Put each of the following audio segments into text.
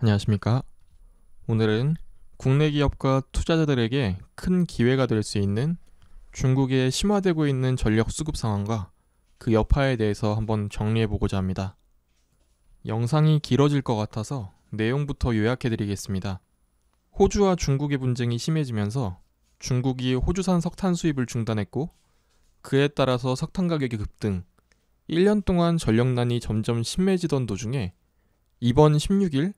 안녕하십니까. 오늘은 국내 기업과 투자자들에게 큰 기회가 될 수 있는 중국에 심화되고 있는 전력 수급 상황과 그 여파에 대해서 한번 정리해 보고자 합니다. 영상이 길어질 것 같아서 내용부터 요약해 드리겠습니다. 호주와 중국의 분쟁이 심해지면서 중국이 호주산 석탄 수입을 중단했고, 그에 따라서 석탄 가격이 급등, 1년 동안 전력난이 점점 심해지던 도중에 이번 16일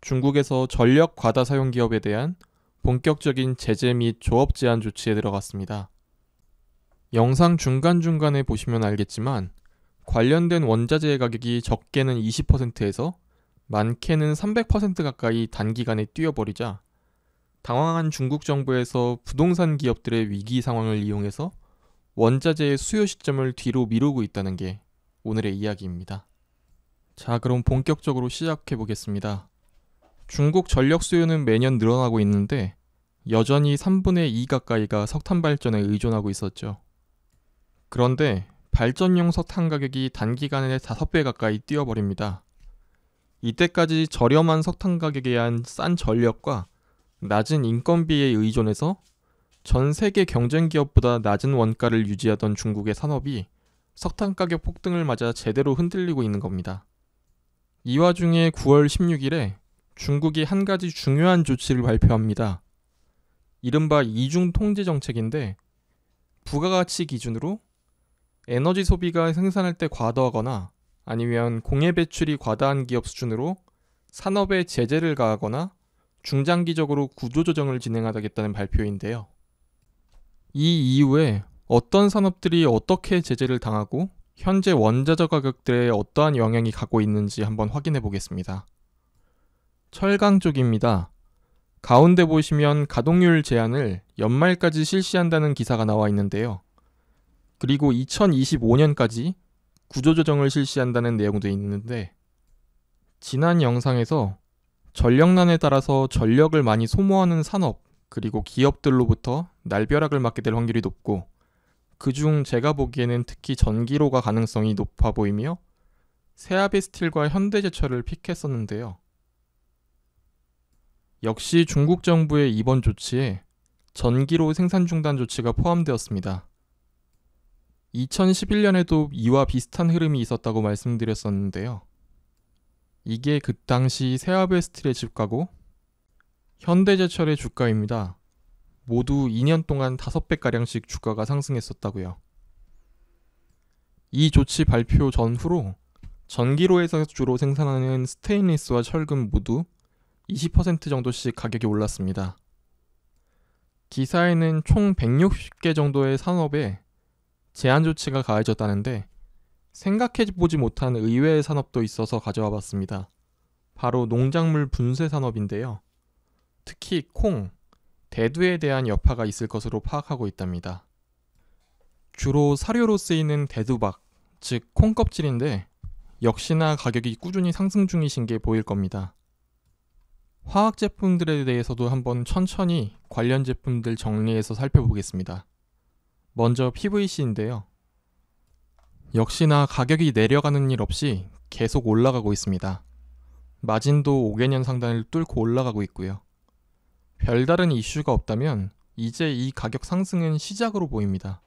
중국에서 전력 과다 사용 기업에 대한 본격적인 제재 및 조업 제한 조치에 들어갔습니다. 영상 중간중간에 보시면 알겠지만 관련된 원자재 가격이 적게는 20%에서 많게는 300% 가까이 단기간에 뛰어버리자 당황한 중국 정부에서 부동산 기업들의 위기 상황을 이용해서 원자재의 수요 시점을 뒤로 미루고 있다는 게 오늘의 이야기입니다. 자, 그럼 본격적으로 시작해 보겠습니다. 중국 전력 수요는 매년 늘어나고 있는데 여전히 3분의 2 가까이가 석탄 발전에 의존하고 있었죠. 그런데 발전용 석탄 가격이 단기간에 5배 가까이 뛰어버립니다. 이때까지 저렴한 석탄 가격에 의한 싼 전력과 낮은 인건비에 의존해서 전 세계 경쟁 기업보다 낮은 원가를 유지하던 중국의 산업이 석탄 가격 폭등을 맞아 제대로 흔들리고 있는 겁니다. 이 와중에 9월 16일에 중국이 한 가지 중요한 조치를 발표합니다. 이른바 이중 통제 정책인데, 부가가치 기준으로 에너지 소비가 생산할 때 과도하거나 아니면 공해 배출이 과다한 기업 수준으로 산업에 제재를 가하거나 중장기적으로 구조조정을 진행하겠다는 발표인데요. 이 이후에 어떤 산업들이 어떻게 제재를 당하고 현재 원자재 가격들에 어떠한 영향이 가고 있는지 한번 확인해 보겠습니다. 철강 쪽입니다. 가운데 보시면 가동률 제한을 연말까지 실시한다는 기사가 나와 있는데요. 그리고 2025년까지 구조조정을 실시한다는 내용도 있는데, 지난 영상에서 전력난에 따라서 전력을 많이 소모하는 산업 그리고 기업들로부터 날벼락을 맞게 될 확률이 높고, 그중 제가 보기에는 특히 전기로가 가능성이 높아 보이며 세아베스틸과 현대제철을 픽했었는데요. 역시 중국 정부의 이번 조치에 전기로 생산 중단 조치가 포함되었습니다. 2011년에도 이와 비슷한 흐름이 있었다고 말씀드렸었는데요. 이게 그 당시 세아베스틸의 주가고 현대제철의 주가입니다. 모두 2년 동안 5배가량씩 주가가 상승했었다고요. 이 조치 발표 전후로 전기로에서 주로 생산하는 스테인리스와 철금 모두 20% 정도씩 가격이 올랐습니다. 기사에는 총 160개 정도의 산업에 제한 조치가 가해졌다는데, 생각해보지 못한 의외의 산업도 있어서 가져와 봤습니다. 바로 농작물 분쇄 산업인데요. 특히 콩, 대두에 대한 여파가 있을 것으로 파악하고 있답니다. 주로 사료로 쓰이는 대두박, 즉 콩껍질인데 역시나 가격이 꾸준히 상승 중이신 게 보일 겁니다. 화학 제품들에 대해서도 한번 천천히 관련 제품들 정리해서 살펴보겠습니다. 먼저 PVC인데요. 역시나 가격이 내려가는 일 없이 계속 올라가고 있습니다. 마진도 5개년 상단을 뚫고 올라가고 있고요. 별다른 이슈가 없다면 이제 이 가격 상승은 시작으로 보입니다.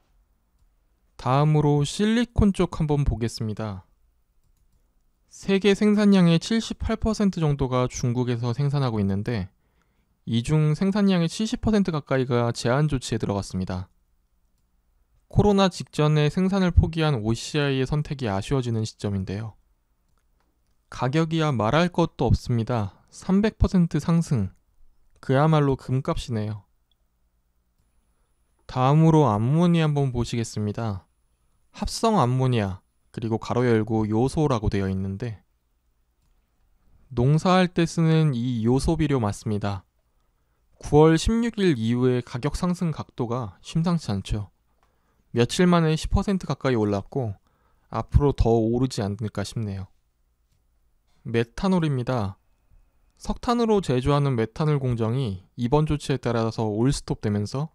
다음으로 실리콘 쪽 한번 보겠습니다. 세계 생산량의 78% 정도가 중국에서 생산하고 있는데, 이 중 생산량의 70% 가까이가 제한 조치에 들어갔습니다. 코로나 직전에 생산을 포기한 OCI의 선택이 아쉬워지는 시점인데요. 가격이야 말할 것도 없습니다. 300% 상승. 그야말로 금값이네요. 다음으로 암모니아 한번 보시겠습니다. 합성 암모니아, 그리고 가로 열고 요소라고 되어 있는데, 농사할 때 쓰는 이 요소 비료 맞습니다. 9월 16일 이후에 가격 상승 각도가 심상치 않죠. 며칠 만에 10% 가까이 올랐고 앞으로 더 오르지 않을까 싶네요. 메탄올입니다. 석탄으로 제조하는 메탄올 공정이 이번 조치에 따라서 올스톱되면서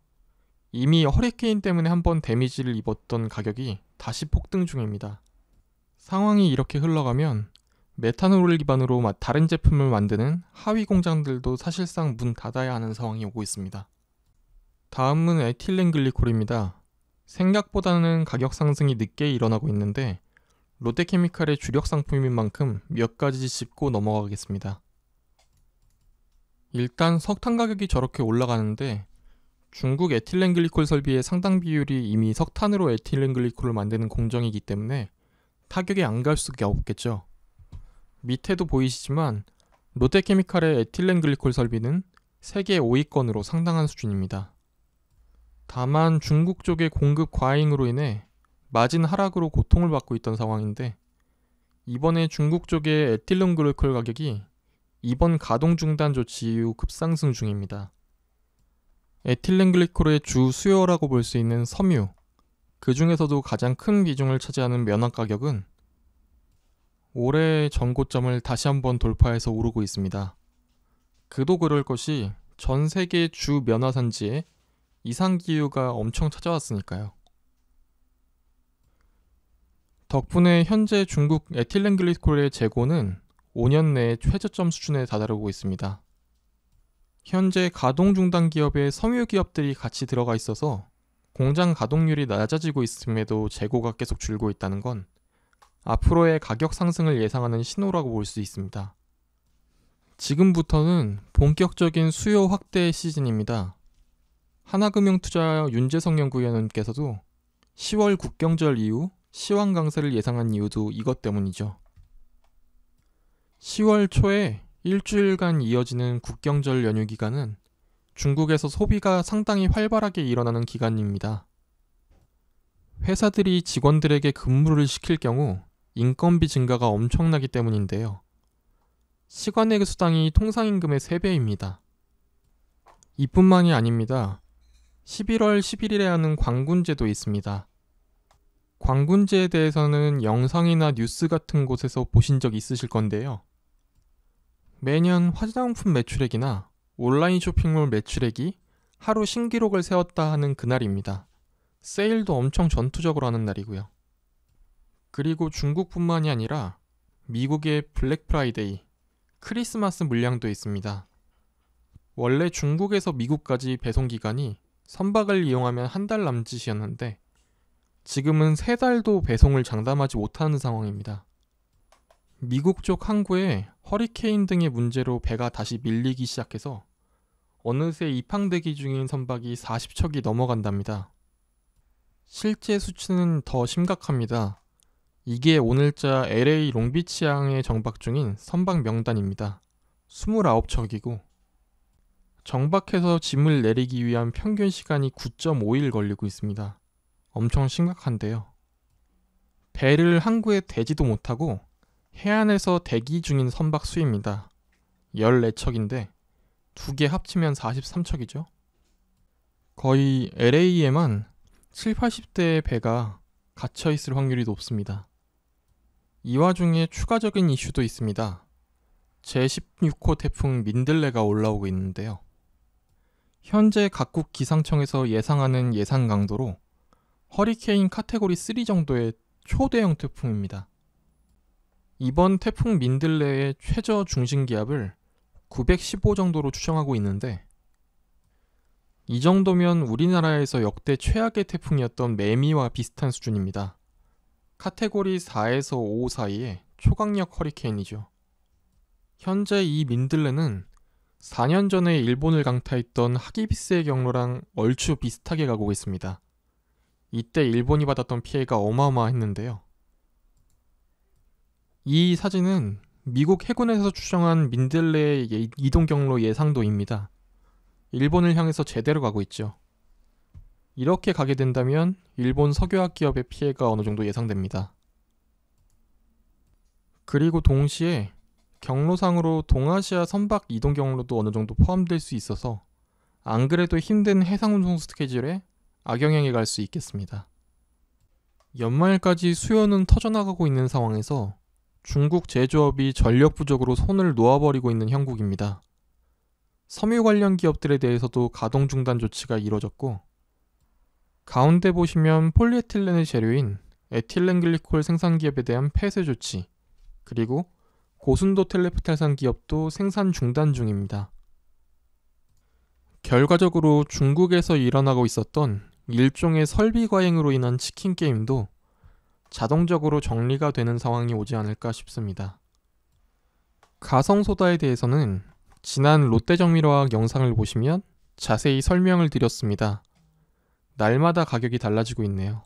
이미 허리케인 때문에 한번 데미지를 입었던 가격이 다시 폭등 중입니다. 상황이 이렇게 흘러가면 메탄올을 기반으로 다른 제품을 만드는 하위 공장들도 사실상 문 닫아야 하는 상황이 오고 있습니다. 다음은 에틸렌 글리콜입니다. 생각보다는 가격 상승이 늦게 일어나고 있는데 롯데케미칼의 주력 상품인 만큼 몇 가지 짚고 넘어가겠습니다. 일단 석탄 가격이 저렇게 올라가는데 중국 에틸렌 글리콜 설비의 상당 비율이 이미 석탄으로 에틸렌 글리콜을 만드는 공정이기 때문에 타격이 안 갈 수가 없겠죠. 밑에도 보이시지만 롯데케미칼의 에틸렌 글리콜 설비는 세계 5위권으로 상당한 수준입니다. 다만 중국 쪽의 공급 과잉으로 인해 마진 하락으로 고통을 받고 있던 상황인데 이번에 중국 쪽의 에틸렌 글리콜 가격이 이번 가동 중단 조치 이후 급상승 중입니다. 에틸렌 글리콜의 주 수요라고 볼 수 있는 섬유, 그 중에서도 가장 큰 비중을 차지하는 면허 가격은 올해의 전고점을 다시 한번 돌파해서 오르고 있습니다. 그도 그럴 것이 전 세계 주 면허 산지에 이상기후가 엄청 찾아왔으니까요. 덕분에 현재 중국 에틸렌 글리콜의 재고는 5년 내에 최저점 수준에 다다르고 있습니다. 현재 가동 중단 기업에 섬유 기업들이 같이 들어가 있어서 공장 가동률이 낮아지고 있음에도 재고가 계속 줄고 있다는 건 앞으로의 가격 상승을 예상하는 신호라고 볼 수 있습니다. 지금부터는 본격적인 수요 확대 시즌입니다. 하나금융투자 윤재성 연구위원님께서도 10월 국경절 이후 시황 강세를 예상한 이유도 이것 때문이죠. 10월 초에 일주일간 이어지는 국경절 연휴 기간은 중국에서 소비가 상당히 활발하게 일어나는 기간입니다. 회사들이 직원들에게 근무를 시킬 경우 인건비 증가가 엄청나기 때문인데요. 시간의 수당이 통상임금의 3배입니다. 이뿐만이 아닙니다. 11월 11일에 하는 광군제도 있습니다. 광군제에 대해서는 영상이나 뉴스 같은 곳에서 보신 적 있으실 건데요. 매년 화장품 매출액이나 온라인 쇼핑몰 매출액이 하루 신기록을 세웠다 하는 그날입니다. 세일도 엄청 전투적으로 하는 날이고요. 그리고 중국뿐만이 아니라 미국의 블랙 프라이데이, 크리스마스 물량도 있습니다. 원래 중국에서 미국까지 배송 기간이 선박을 이용하면 한 달 남짓이었는데 지금은 3달도 배송을 장담하지 못하는 상황입니다. 미국 쪽 항구에 허리케인 등의 문제로 배가 다시 밀리기 시작해서 어느새 입항대기 중인 선박이 40척이 넘어간답니다. 실제 수치는 더 심각합니다. 이게 오늘자 LA 롱비치항에 정박 중인 선박 명단입니다. 29척이고 정박해서 짐을 내리기 위한 평균 시간이 9.5일 걸리고 있습니다. 엄청 심각한데요. 배를 항구에 대지도 못하고 해안에서 대기 중인 선박 수입니다. 14척인데 2개 합치면 43척이죠. 거의 LA에만 7, 80대의 배가 갇혀있을 확률이 높습니다. 이 와중에 추가적인 이슈도 있습니다. 제16호 태풍 민들레가 올라오고 있는데요. 현재 각국 기상청에서 예상하는 예상 강도로 허리케인 카테고리 3 정도의 초대형 태풍입니다. 이번 태풍 민들레의 최저 중심기압을 915 정도로 추정하고 있는데 이 정도면 우리나라에서 역대 최악의 태풍이었던 매미와 비슷한 수준입니다. 카테고리 4에서 5 사이의 초강력 허리케인이죠. 현재 이 민들레는 4년 전에 일본을 강타했던 하기비스의 경로랑 얼추 비슷하게 가고 있습니다. 이때 일본이 받았던 피해가 어마어마했는데요. 이 사진은 미국 해군에서 추정한 민들레의 이동 경로 예상도입니다. 일본을 향해서 제대로 가고 있죠. 이렇게 가게 된다면 일본 석유화학 기업의 피해가 어느 정도 예상됩니다. 그리고 동시에 경로상으로 동아시아 선박 이동 경로도 어느 정도 포함될 수 있어서 안 그래도 힘든 해상운송 스케줄에 악영향이 갈 수 있겠습니다. 연말까지 수요는 터져나가고 있는 상황에서 중국 제조업이 전력 부족으로 손을 놓아버리고 있는 형국입니다. 섬유 관련 기업들에 대해서도 가동 중단 조치가 이뤄졌고 가운데 보시면 폴리에틸렌의 재료인 에틸렌 글리콜 생산 기업에 대한 폐쇄 조치 그리고 고순도 텔레포탈산 기업도 생산 중단 중입니다. 결과적으로 중국에서 일어나고 있었던 일종의 설비 과잉으로 인한 치킨 게임도 자동적으로 정리가 되는 상황이 오지 않을까 싶습니다. 가성소다에 대해서는 지난 롯데정밀화학 영상을 보시면 자세히 설명을 드렸습니다. 날마다 가격이 달라지고 있네요.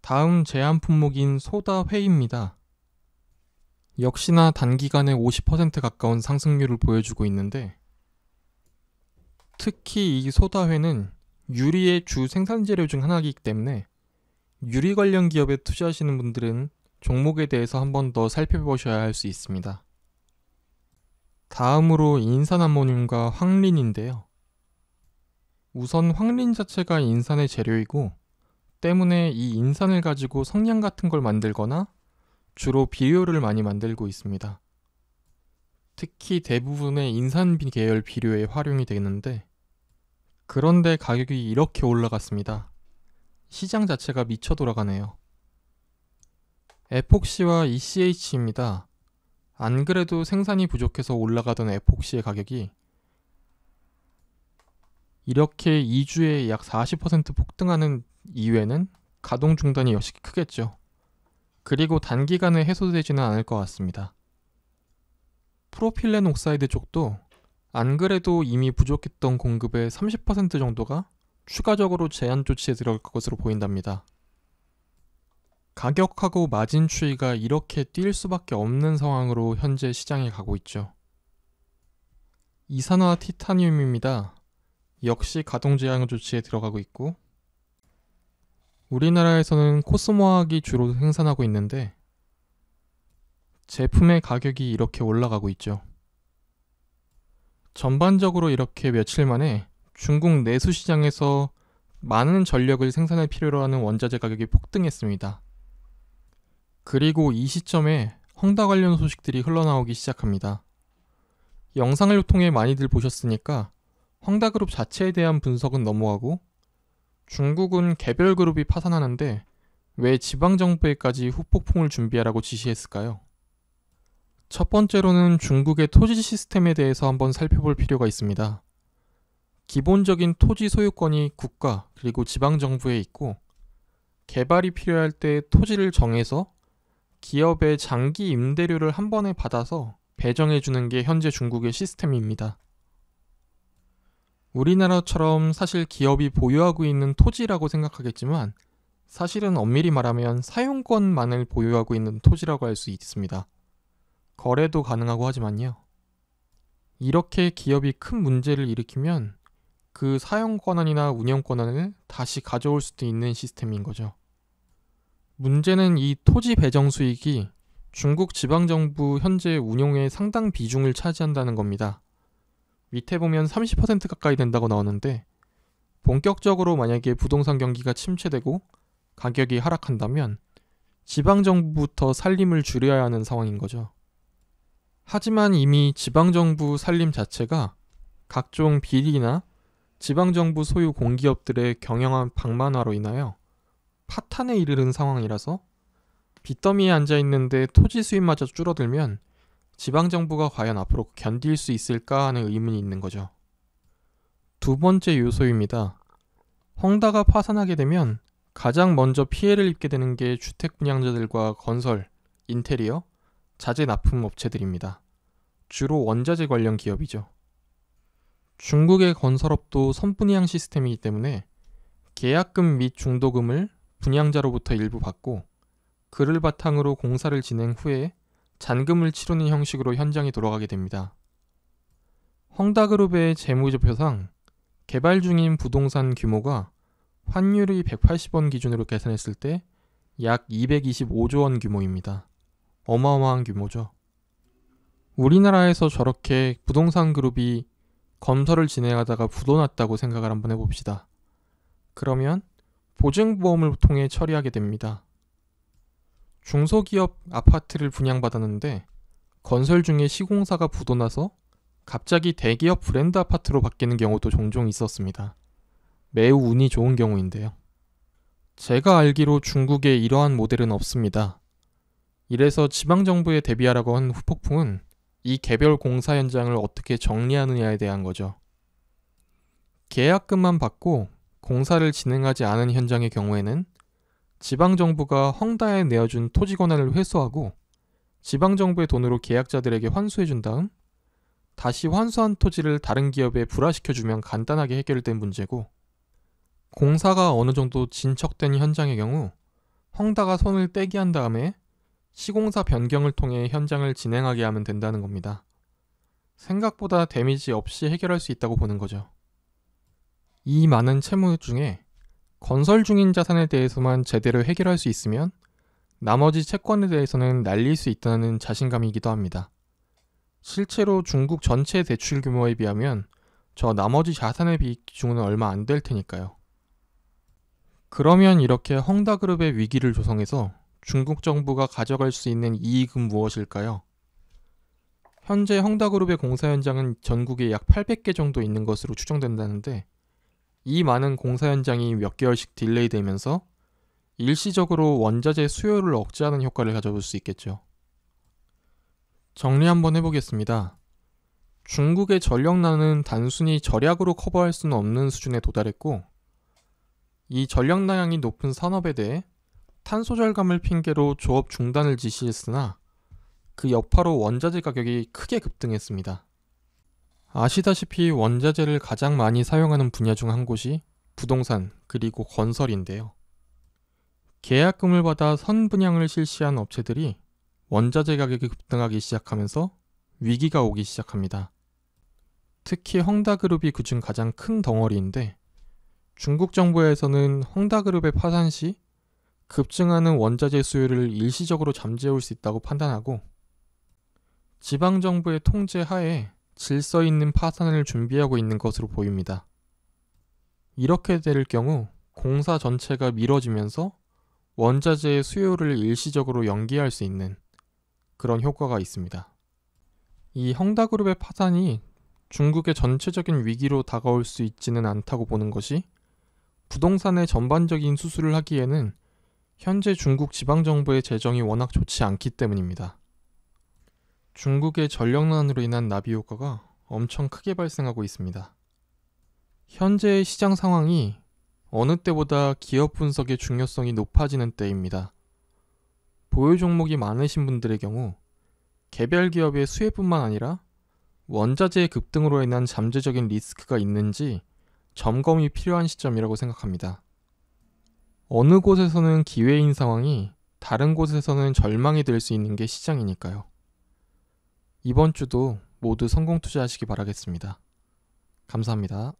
다음 제한 품목인 소다회입니다. 역시나 단기간에 50% 가까운 상승률을 보여주고 있는데, 특히 이 소다회는 유리의 주 생산재료 중 하나이기 때문에 유리 관련 기업에 투자하시는 분들은 종목에 대해서 한 번 더 살펴보셔야 할 수 있습니다. 다음으로 인산아모늄과 황린인데요. 우선 황린 자체가 인산의 재료이고 때문에 이 인산을 가지고 성냥 같은 걸 만들거나 주로 비료를 많이 만들고 있습니다. 특히 대부분의 인산 계열 비료에 활용이 되는데, 그런데 가격이 이렇게 올라갔습니다. 시장 자체가 미쳐 돌아가네요. 에폭시와 ECH입니다. 안 그래도 생산이 부족해서 올라가던 에폭시의 가격이 이렇게 2주에 약 40% 폭등하는 이유에는 가동 중단이 역시 크겠죠. 그리고 단기간에 해소되지는 않을 것 같습니다. 프로필렌 옥사이드 쪽도 안 그래도 이미 부족했던 공급의 30% 정도가 추가적으로 제한 조치에 들어갈 것으로 보인답니다. 가격하고 마진 추이가 이렇게 뛸 수밖에 없는 상황으로 현재 시장에 가고 있죠. 이산화 티타늄입니다. 역시 가동 제한 조치에 들어가고 있고, 우리나라에서는 코스모화학이 주로 생산하고 있는데 제품의 가격이 이렇게 올라가고 있죠. 전반적으로 이렇게 며칠 만에 중국 내수 시장에서 많은 전력을 생산할 필요로 하는 원자재 가격이 폭등했습니다. 그리고 이 시점에 헝다 관련 소식들이 흘러나오기 시작합니다. 영상을 통해 많이들 보셨으니까 헝다그룹 자체에 대한 분석은 넘어가고, 중국은 개별 그룹이 파산하는데 왜 지방정부에까지 후폭풍을 준비하라고 지시했을까요? 첫 번째로는 중국의 토지 시스템에 대해서 한번 살펴볼 필요가 있습니다. 기본적인 토지 소유권이 국가 그리고 지방정부에 있고, 개발이 필요할 때 토지를 정해서 기업의 장기 임대료를 한 번에 받아서 배정해주는 게 현재 중국의 시스템입니다. 우리나라처럼 사실 기업이 보유하고 있는 토지라고 생각하겠지만 사실은 엄밀히 말하면 사용권만을 보유하고 있는 토지라고 할 수 있습니다. 거래도 가능하고 하지만요. 이렇게 기업이 큰 문제를 일으키면 그 사용 권한이나 운영 권한을 다시 가져올 수도 있는 시스템인 거죠. 문제는 이 토지 배정 수익이 중국 지방정부 현재 운용의 상당 비중을 차지한다는 겁니다. 밑에 보면 30% 가까이 된다고 나오는데, 본격적으로 만약에 부동산 경기가 침체되고 가격이 하락한다면 지방정부부터 살림을 줄여야 하는 상황인 거죠. 하지만 이미 지방정부 살림 자체가 각종 비리나 지방정부 소유 공기업들의 경영한 방만화로 인하여 파탄에 이르는 상황이라서 빚더미에 앉아있는데 토지 수입마저 줄어들면 지방정부가 과연 앞으로 견딜 수 있을까 하는 의문이 있는 거죠. 두 번째 요소입니다. 헝다가 파산하게 되면 가장 먼저 피해를 입게 되는 게 주택 분양자들과 건설, 인테리어, 자재 납품 업체들입니다. 주로 원자재 관련 기업이죠. 중국의 건설업도 선분양 시스템이기 때문에 계약금 및 중도금을 분양자로부터 일부 받고 그를 바탕으로 공사를 진행 후에 잔금을 치르는 형식으로 현장에 돌아가게 됩니다. 헝다그룹의 재무제표상 개발 중인 부동산 규모가 환율이 180원 기준으로 계산했을 때 약 225조 원 규모입니다. 어마어마한 규모죠. 우리나라에서 저렇게 부동산 그룹이 건설을 진행하다가 부도났다고 생각을 한번 해봅시다. 그러면 보증보험을 통해 처리하게 됩니다. 중소기업 아파트를 분양받았는데 건설 중에 시공사가 부도나서 갑자기 대기업 브랜드 아파트로 바뀌는 경우도 종종 있었습니다. 매우 운이 좋은 경우인데요. 제가 알기로 중국에 이러한 모델은 없습니다. 이래서 지방정부에 대비하라고 한 후폭풍은 이 개별 공사 현장을 어떻게 정리하느냐에 대한 거죠. 계약금만 받고 공사를 진행하지 않은 현장의 경우에는 지방정부가 헝다에 내어준 토지 권한을 회수하고 지방정부의 돈으로 계약자들에게 환수해준 다음 다시 환수한 토지를 다른 기업에 불화시켜주면 간단하게 해결된 문제고, 공사가 어느 정도 진척된 현장의 경우 헝다가 손을 떼게 한 다음에 시공사 변경을 통해 현장을 진행하게 하면 된다는 겁니다. 생각보다 데미지 없이 해결할 수 있다고 보는 거죠. 이 많은 채무 중에 건설 중인 자산에 대해서만 제대로 해결할 수 있으면 나머지 채권에 대해서는 날릴 수 있다는 자신감이기도 합니다. 실제로 중국 전체 대출 규모에 비하면 저 나머지 자산의 비중은 얼마 안 될 테니까요. 그러면 이렇게 헝다그룹의 위기를 조성해서 중국 정부가 가져갈 수 있는 이익은 무엇일까요? 현재 헝다그룹의 공사 현장은 전국에 약 800개 정도 있는 것으로 추정된다는데, 이 많은 공사 현장이 몇 개월씩 딜레이 되면서 일시적으로 원자재 수요를 억제하는 효과를 가져볼 수 있겠죠. 정리 한번 해보겠습니다. 중국의 전력난은 단순히 절약으로 커버할 수는 없는 수준에 도달했고, 이 전력량이 높은 산업에 대해 탄소 절감을 핑계로 조업 중단을 지시했으나 그 여파로 원자재 가격이 크게 급등했습니다. 아시다시피 원자재를 가장 많이 사용하는 분야 중 한 곳이 부동산 그리고 건설인데요. 계약금을 받아 선분양을 실시한 업체들이 원자재 가격이 급등하기 시작하면서 위기가 오기 시작합니다. 특히 헝다그룹이 그중 가장 큰 덩어리인데, 중국 정부에서는 헝다그룹의 파산 시 급증하는 원자재 수요를 일시적으로 잠재울 수 있다고 판단하고 지방정부의 통제 하에 질서 있는 파산을 준비하고 있는 것으로 보입니다. 이렇게 될 경우 공사 전체가 미뤄지면서 원자재의 수요를 일시적으로 연기할 수 있는 그런 효과가 있습니다. 이 헝다그룹의 파산이 중국의 전체적인 위기로 다가올 수 있지는 않다고 보는 것이, 부동산의 전반적인 수술을 하기에는 현재 중국 지방정부의 재정이 워낙 좋지 않기 때문입니다. 중국의 전력난으로 인한 나비 효과가 엄청 크게 발생하고 있습니다. 현재의 시장 상황이 어느 때보다 기업 분석의 중요성이 높아지는 때입니다. 보유 종목이 많으신 분들의 경우 개별 기업의 수혜뿐만 아니라 원자재의 급등으로 인한 잠재적인 리스크가 있는지 점검이 필요한 시점이라고 생각합니다. 어느 곳에서는 기회인 상황이 다른 곳에서는 절망이 될 수 있는 게 시장이니까요. 이번 주도 모두 성공 투자하시기 바라겠습니다. 감사합니다.